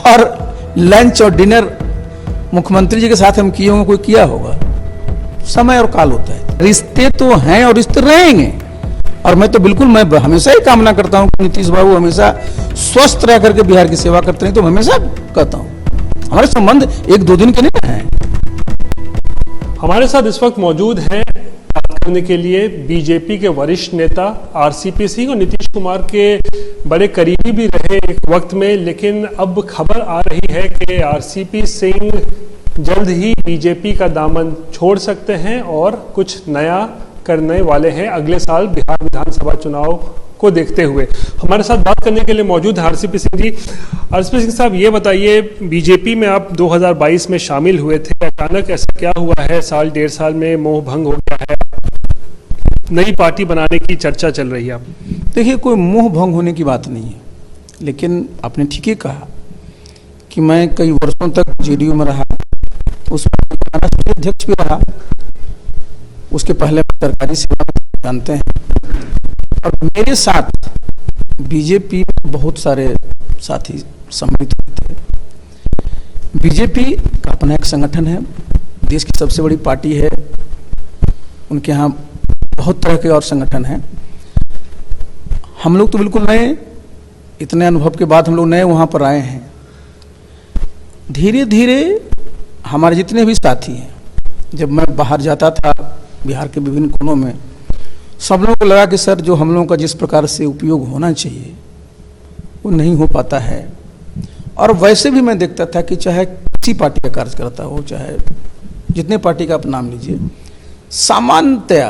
और लंच और डिनर मुख्यमंत्री जी के साथ हम किए होंगे, कोई किया होगा? समय और काल होता है। रिश्ते तो हैं और रिश्ते रहेंगे, और मैं तो बिल्कुल, मैं हमेशा ही कामना करता हूं कि नीतीश बाबू हमेशा स्वस्थ रह करके बिहार की सेवा करते हैं। तो हमेशा कहता हूं हमारे संबंध 1-2 दिन के नहीं हैं। हमारे साथ इस वक्त मौजूद हैं बात करने के लिए बीजेपी के वरिष्ठ नेता आरसीपी सिंह, और नीतीश कुमार के बड़े करीबी भी रहे एक वक्त में, लेकिन अब खबर आ रही है कि आरसीपी सिंह जल्द ही बीजेपी का दामन छोड़ सकते हैं और कुछ नया करने वाले हैं अगले साल बिहार विधानसभा चुनाव को देखते हुए। हमारे साथ बात करने के लिए मौजूद है आरसीपी सिंह जी। आरसीपी सिंह साहब, ये बताइए, बीजेपी में आप 2022 में शामिल हुए थे, अचानक ऐसा क्या हुआ है? 1-1.5 साल में मोह भंग हो गया है, नई पार्टी बनाने की चर्चा चल रही है। आप देखिए, कोई मोह भंग होने की बात नहीं है, लेकिन आपने ठीक ही कहा कि मैं कई वर्षों तक जेडीयू में रहा, उसमें अध्यक्ष भी रहा, उसके पहले सरकारी सेवा में जानते हैं, और मेरे साथ बीजेपी में बहुत सारे साथी सम्मिलित हुए थे। बीजेपी का अपना एक संगठन है, देश की सबसे बड़ी पार्टी है, उनके यहाँ बहुत तरह के और संगठन हैं। हम लोग तो बिल्कुल नए, इतने अनुभव के बाद हम लोग नए वहाँ पर आए हैं। धीरे धीरे हमारे जितने भी साथी हैं, जब मैं बाहर जाता था बिहार के विभिन्न कोनों में, सब लोगों को लगा कि सर, जो हम लोगों का जिस प्रकार से उपयोग होना चाहिए वो नहीं हो पाता है। और वैसे भी मैं देखता था कि चाहे किसी पार्टी का कार्यकर्ता हो, चाहे जितने पार्टी का आप नाम लीजिए, सामान्यतया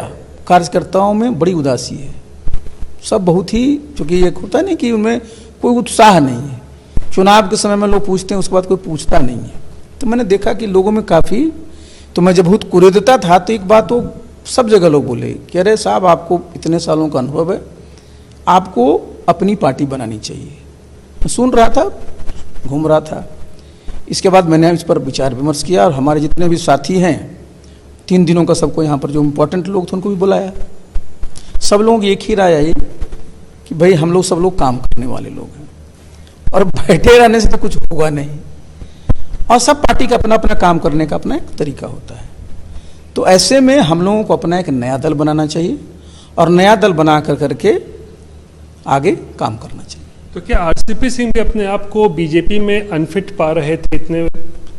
कार्यकर्ताओं में बड़ी उदासी है। सब बहुत ही, चूंकि एक होता नहीं कि उनमें कोई उत्साह नहीं है। चुनाव के समय में लोग पूछते हैं, उसके बाद कोई पूछता नहीं है। तो मैंने देखा कि लोगों में काफ़ी, तो मैं जब बहुत कुरेदता था तो एक बात वो सब जगह लोग बोले कि अरे साहब, आपको इतने सालों का अनुभव है, आपको अपनी पार्टी बनानी चाहिए। मैं सुन रहा था, घूम रहा था। इसके बाद मैंने इस पर विचार विमर्श किया, और हमारे जितने भी साथी हैं, 3 दिनों का सबको यहाँ पर जो इम्पोर्टेंट लोग थे उनको भी बुलाया। सब लोगों की एक ही राय आई कि भाई हम लोग सब लोग काम करने वाले लोग हैं, और बैठे रहने से तो कुछ होगा नहीं, और सब पार्टी का अपना अपना काम करने का अपना एक तरीका होता है। तो ऐसे में हम लोगों को अपना एक नया दल बनाना चाहिए, और नया दल बना करके आगे काम करना चाहिए। तो क्या आरसीपी सिंह भी अपने आप को बीजेपी में अनफिट पा रहे थे इतने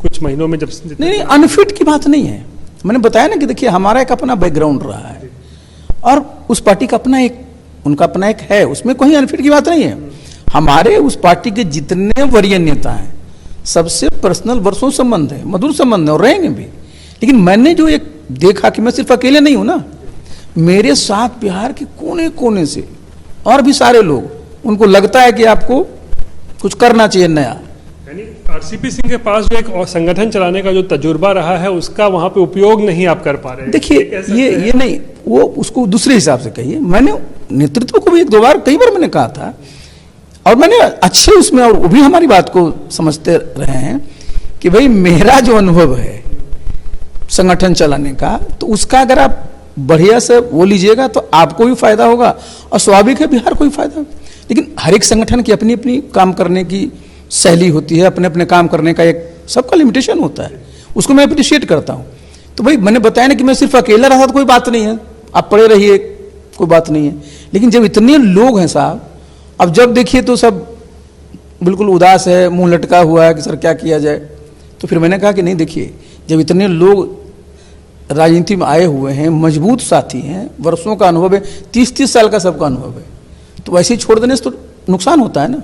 कुछ महीनों में? जब नहीं, अनफिट की बात नहीं है। मैंने बताया ना कि देखिए, हमारा एक अपना बैकग्राउंड रहा है, और उस पार्टी का अपना एक, उनका अपना एक है, उसमें कोई अनफिट की बात नहीं है। हमारे उस पार्टी के जितने वरीय नेता हैं, सबसे पर्सनल वर्षों संबंध है, मधुर संबंध है, और रहेंगे भी। लेकिन मैंने जो एक देखा कि मैं सिर्फ अकेले नहीं हूं ना, मेरे साथ बिहार के कोने कोने से और भी सारे लोग, उनको लगता है कि आपको कुछ करना चाहिए नया। यानी आरसीपी सिंह के पास जो एक और संगठन चलाने का जो तजुर्बा रहा है, उसका वहां पे उपयोग नहीं आप कर पा रहे। देखिए, ये नहीं, वो उसको दूसरे हिसाब से कहिए। मैंने नेतृत्व को भी 1-2 बार, कई बार मैंने कहा था, और मैंने अच्छे उसमें, और वो भी हमारी बात को समझते रहे हैं कि भाई मेरा जो अनुभव है संगठन चलाने का, तो उसका अगर आप बढ़िया से वो लीजिएगा तो आपको भी फायदा होगा, और स्वाभाविक है बिहार को भी फायदा। लेकिन हर एक संगठन की अपनी अपनी काम करने की शैली होती है, अपने अपने काम करने का एक सबका लिमिटेशन होता है, उसको मैं अप्रिशिएट करता हूँ। तो भाई मैंने बताया ना कि मैं सिर्फ अकेला रहा तो कोई बात नहीं है, आप पड़े रहिए, कोई बात नहीं है। लेकिन जब इतने लोग हैं साहब, अब जब देखिए तो सब बिल्कुल उदास है, मुंह लटका हुआ है कि सर क्या किया जाए। तो फिर मैंने कहा कि नहीं, देखिए, जब इतने लोग राजनीति में आए हुए हैं, मजबूत साथी हैं, वर्षों का अनुभव है, 30-30 साल का सबका अनुभव है, तो वैसे ही छोड़ देने से तो नुकसान होता है ना।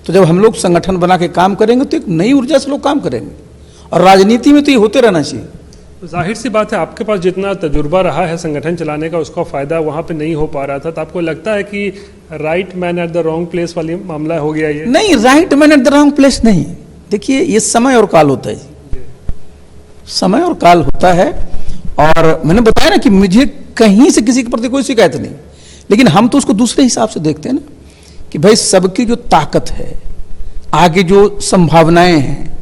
तो जब हम लोग संगठन बना के काम करेंगे तो एक नई ऊर्जा से लोग काम करेंगे, और राजनीति में तो ये होते रहना चाहिए। तो जाहिर सी बात है, आपके पास जितना तजुर्बा रहा है संगठन चलाने का, उसका फायदा वहां पे नहीं हो पा रहा था। तो आपको लगता है कि right man at the wrong place वाली मामला हो गया ये? नहीं, right man at the wrong place नहीं। देखिए, ये समय और काल होता है, समय और काल होता है। और मैंने बताया ना कि मुझे कहीं से किसी के प्रति कोई शिकायत नहीं, लेकिन हम तो उसको दूसरे हिसाब से देखते हैं ना कि भाई सबकी जो ताकत है, आगे जो संभावनाएं हैं,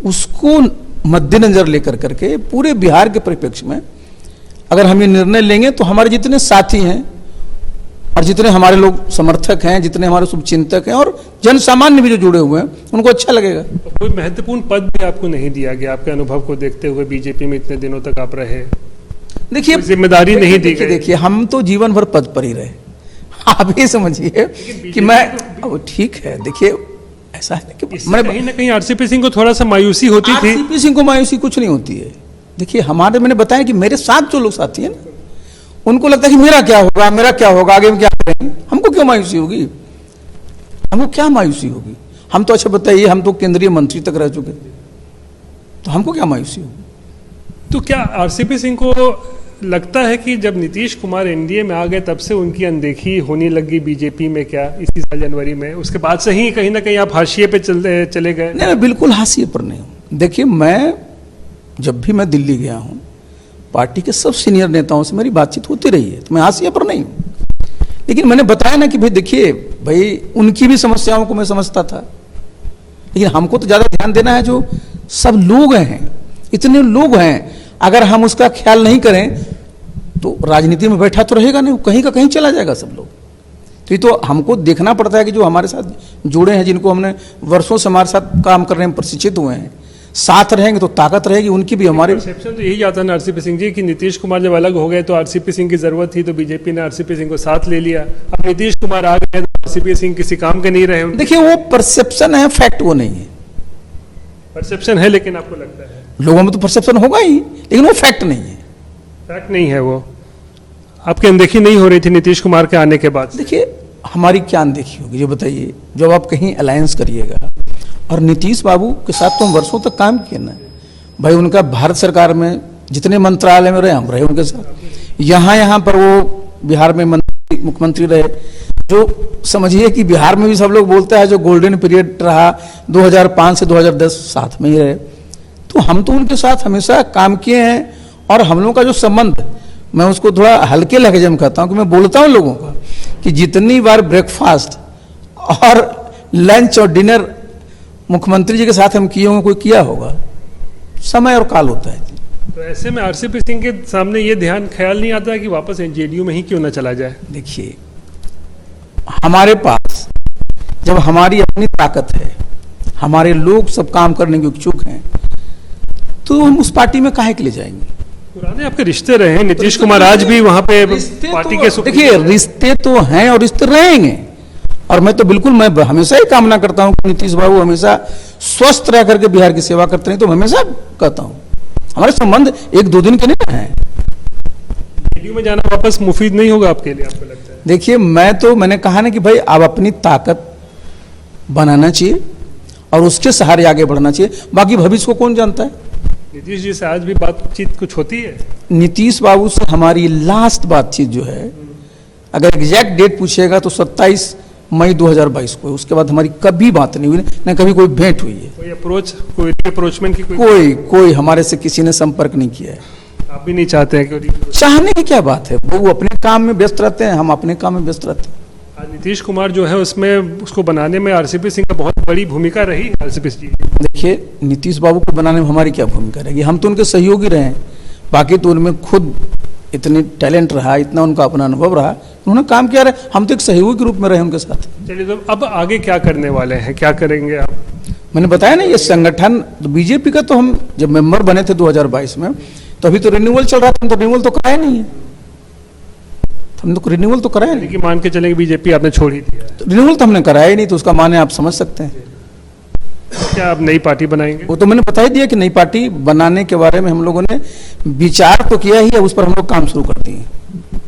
उसको मद्देनजर लेकर करके पूरे बिहार के परिप्रेक्ष्य में अगर हम ये निर्णय लेंगे तो हमारे जितने साथी हैं और जितने हमारे लोग समर्थक हैं, जितने हमारे शुभचिंतक हैं और जन सामान्य भी जो जुड़े हुए हैं, उनको अच्छा लगेगा। कोई महत्वपूर्ण पद भी आपको नहीं दिया गया, आपके अनुभव को देखते हुए बीजेपी में इतने दिनों तक आप रहे, देखिए जिम्मेदारी नहीं दी गई। देखिए हम तो जीवन भर पद पर ही रहे, आप ये समझिए कि मैं ठीक है। देखिए ऐसा है कि मैं कहीं ना कहीं आरसीपी सिंह को थोड़ा सा मायूसी होती थी। आरसीपी सिंह को मायूसी कुछ नहीं होती है। देखिए हमारे, मैंने बताया कि मेरे साथ जो लोग साथी हैं ना, उनको लगता है कि मेरा क्या होगा, मेरा क्या होगा, आगे में क्या करेंगे, हमको क्यों मायूसी होगी, हमको क्या मायूसी होगी। हम तो अच्छा बताइए, हम तो केंद्रीय मंत्री तक रह चुके, तो हमको क्या मायूसी होगी। तो क्या आरसीपी सिंह को लगता है कि जब नीतीश कुमार एनडीए में आ गए तब से उनकी अनदेखी होने लगी बीजेपी में, क्या इसी साल जनवरी में, उसके बाद से ही कहीं ना कहीं आप हाशिए पे चले गए? नहीं, मैं बिल्कुल हाशिए पर नहीं हूँ। देखिए मैं जब भी मैं दिल्ली गया हूँ, पार्टी के सब सीनियर नेताओं से मेरी बातचीत होती रही है, तो मैं हाशिए पर नहीं हूँ। लेकिन मैंने बताया ना कि भाई देखिए, भाई उनकी भी समस्याओं को मैं समझता था, लेकिन हमको तो ज्यादा ध्यान देना है जो सब लोग हैं, इतने लोग हैं, अगर हम उसका ख्याल नहीं करें तो राजनीति में बैठा तो रहेगा नहीं, कहीं का कहीं चला जाएगा सब लोग। तो ये तो हमको देखना पड़ता है कि जो हमारे साथ जुड़े हैं, जिनको हमने वर्षों से हमारे साथ काम करने में प्रशिक्षित हुए हैं, साथ रहेंगे तो ताकत रहेगी उनकी भी, हमारी। परसेप्शन तो यही आता है ना आरसीपी सिंह जी कि नीतीश कुमार जब अलग हो गए तो आरसीपी सिंह की जरूरत थी, तो बीजेपी ने आरसीपी सिंह को साथ ले लिया। अब नीतीश कुमार आ गए तो आरसीपी सिंह किसी काम के नहीं रहे। देखिए वो परसेप्शन है, फैक्ट वो नहीं है। परसेप्शन है, लेकिन आपको लगता है लोगों में तो परसेप्शन होगा ही, लेकिन वो फैक्ट नहीं है। फैक्ट नहीं है वो। आपकी अनदेखी नहीं हो रही थी नीतीश कुमार के आने के बाद? देखिए हमारी क्या अनदेखी होगी, जो बताइए। जब आप कहीं अलायंस करिएगा, और नीतीश बाबू के साथ तो हम वर्षों तक काम किए ना भाई, उनका भारत सरकार में जितने मंत्रालय में रहे हम रहे उनके साथ, यहाँ पर वो बिहार में मुख्यमंत्री रहे, जो समझिए कि बिहार में भी सब लोग बोलते हैं जो गोल्डन पीरियड रहा 2005 से 2010 साथ में ही रहे, तो हम तो उनके साथ हमेशा काम किए हैं। और हम लोगों का जो संबंध, मैं उसको थोड़ा हल्के लहजे में कहता हूँ कि मैं बोलता हूँ लोगों का कि जितनी बार ब्रेकफास्ट और लंच और डिनर मुख्यमंत्री जी के साथ हम किए होंगे, कोई किया होगा, समय और काल होता है। तो ऐसे में आरसीपी सिंह के सामने ये ध्यान ख्याल नहीं आता है कि वापस जेडीयू में ही क्यों ना चला जाए? देखिए हमारे पास जब हमारी अपनी ताकत है, हमारे लोग सब काम करने के इच्छुक हैं, तो हम उस पार्टी में काहे के लिए जाएंगे। पुराने आपके रिश्ते रहे हैं, नीतीश कुमार आज भी वहां पे पार्टी के देखिए रिश्ते तो हैं और रिश्ते रहेंगे, और मैं तो बिल्कुल, मैं हमेशा ही कामना करता हूं कि नीतीश बाबू हमेशा स्वस्थ रह करके बिहार की सेवा करते हैं। तो हमेशा कहता हूं हमारे संबंध एक दो दिन के नहीं है। जेडीयू में जाना वापस मुफीद नहीं होगा आपके लिए, आपको लगता है? देखिए मैंने कहा ना कि भाई आप अपनी ताकत बनाना चाहिए और उसके सहारे आगे बढ़ना चाहिए, बाकी भविष्य को कौन जानता है। नीतीश जी से आज भी बातचीत कुछ होती है? नीतीश बाबू से हमारी लास्ट बातचीत जो है, अगर एग्जैक्ट डेट पूछेगा तो 27 मई 2022 को, उसके बाद हमारी कभी बात नहीं हुई, न कभी कोई भेंट हुई है। कोई अप्रोचमेंट की कोई हमारे से किसी ने संपर्क नहीं किया है। आप भी नहीं चाहते हैं कि? चाहने की क्या बात है, वो अपने काम में व्यस्त रहते हैं, हम अपने काम में व्यस्त रहते हैं। नीतीश कुमार जो है उसमें, उसको बनाने में आरसीपी सिंह का बहुत बड़ी भूमिका रही है। आरसीपी सिंह, देखिए नीतीश बाबू को बनाने में हमारी क्या भूमिका रहेगी, हम तो उनके सहयोगी रहे हैं, बाकी तो उनमें खुद इतनी टैलेंट रहा, इतना उनका अपना अनुभव रहा, उन्होंने काम किया रहे, हम तो एक सहयोगी के रूप में रहे उनके साथ। चलिए, तो अब आगे क्या करने वाले हैं, क्या करेंगे आप? मैंने बताया ना, ये संगठन तो बीजेपी का, तो हम जब मेंबर बने थे 2022 में, तो अभी तो रिन्यूअल चल रहा था, हम तो रिन्यूअल तो कराया नहीं है, हम तो रिन्यूअल तो कराया नहीं। मान के चलेंगे बीजेपी आपने छोड़ ही दिया, तो रिन्यूअल तो हमने कराया ही नहीं, तो उसका माने आप समझ सकते हैं। क्या आप नई पार्टी बनाएंगे? वो तो मैंने बता ही दिया कि नई पार्टी बनाने के बारे में हम लोगों ने विचार तो किया ही है, उस पर हम लोग काम शुरू कर दिए।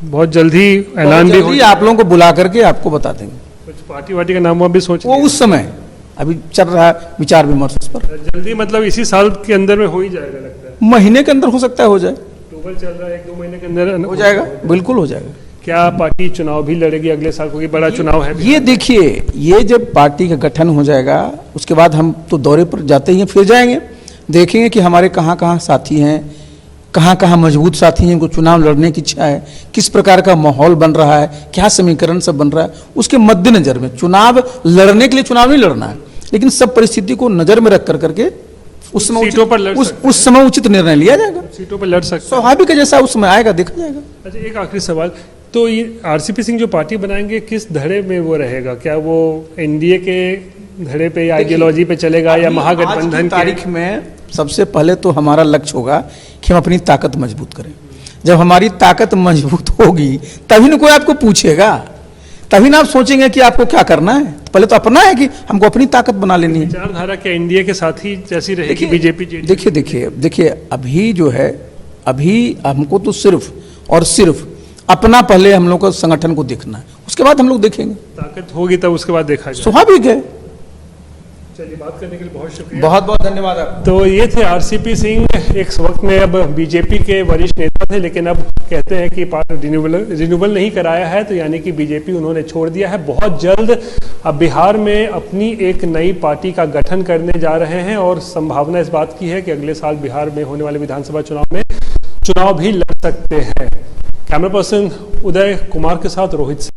बहुत जल्दी ऐलान भी आप लोगों को बुला करके आपको बता देंगे। कुछ पार्टी वार्टी का नाम भी सोच, वो उस समय अभी चल रहा है विचार विमर्श उस पर। जल्दी मतलब इसी साल के अंदर में हो ही जाएगा लगता है? महीने के अंदर हो सकता है, हो जाए। अक्टूबर चल रहा है, 1-2 महीने के अंदर हो जाएगा, बिल्कुल हो जाएगा। क्या पार्टी चुनाव भी लड़ेगी अगले साल, कोई बड़ा चुनाव है? ये देखिए, ये जब पार्टी का गठन हो जाएगा उसके बाद हम तो दौरे पर जाते ही हैं, फिर जाएंगे, देखेंगे कि हमारे कहाँ कहाँ साथी हैं, कहाँ कहाँ मजबूत साथी हैं, उनको चुनाव लड़ने की इच्छा है, किस प्रकार का माहौल बन रहा है, क्या समीकरण सब बन रहा है, उसके मद्देनजर में चुनाव लड़ने के लिए चुनाव नहीं लड़ना है, लेकिन सब परिस्थिति को नजर में रख करके उस समय सीटों पर उस समय उचित निर्णय लिया जाएगा। सीटों पर लड़ सकते, स्वाभाविक है, जैसा उस समय आएगा देखा जाएगा। अच्छा, एक आखिरी सवाल, तो ये आरसीपी सिंह जो पार्टी बनाएंगे किस धड़े में वो रहेगा? क्या वो एनडीए के धड़े पे या आइडियोलॉजी पे चलेगा या महागठबंधन की तारीख में सबसे पहले तो हमारा लक्ष्य होगा कि हम अपनी ताकत मजबूत करें। जब हमारी ताकत मजबूत होगी तभी न कोई आपको पूछेगा, तभी ना आप सोचेंगे कि आपको क्या करना है। पहले तो अपना है कि हमको अपनी ताकत बना लेनी है। विचारधारा के एनडीए के साथ ही जैसी रहेगी बीजेपी? देखिए अभी जो है, अभी हमको तो सिर्फ और सिर्फ अपना पहले हम लोग को संगठन को देखना है, उसके बाद हम लोग देखेंगे। ताकत होगी तब उसके बाद देखा जाए। स्वाभाविक है। चलिए, बात करने के लिए बहुत शुक्रिया। बहुत बहुत धन्यवाद आपका। तो ये थे आरसीपी सिंह, एक वक्त में अब बीजेपी के वरिष्ठ नेता थे, लेकिन अब कहते हैं कि रिन्यूअल नहीं कराया है, तो यानी कि बीजेपी उन्होंने छोड़ दिया है। बहुत जल्द अब बिहार में अपनी एक नई पार्टी का गठन करने जा रहे हैं और संभावना इस बात की है कि अगले साल बिहार में होने वाले विधानसभा चुनाव में चुनाव भी लड़ सकते हैं। कैमरा पर्सन उदय कुमार के साथ रोहित।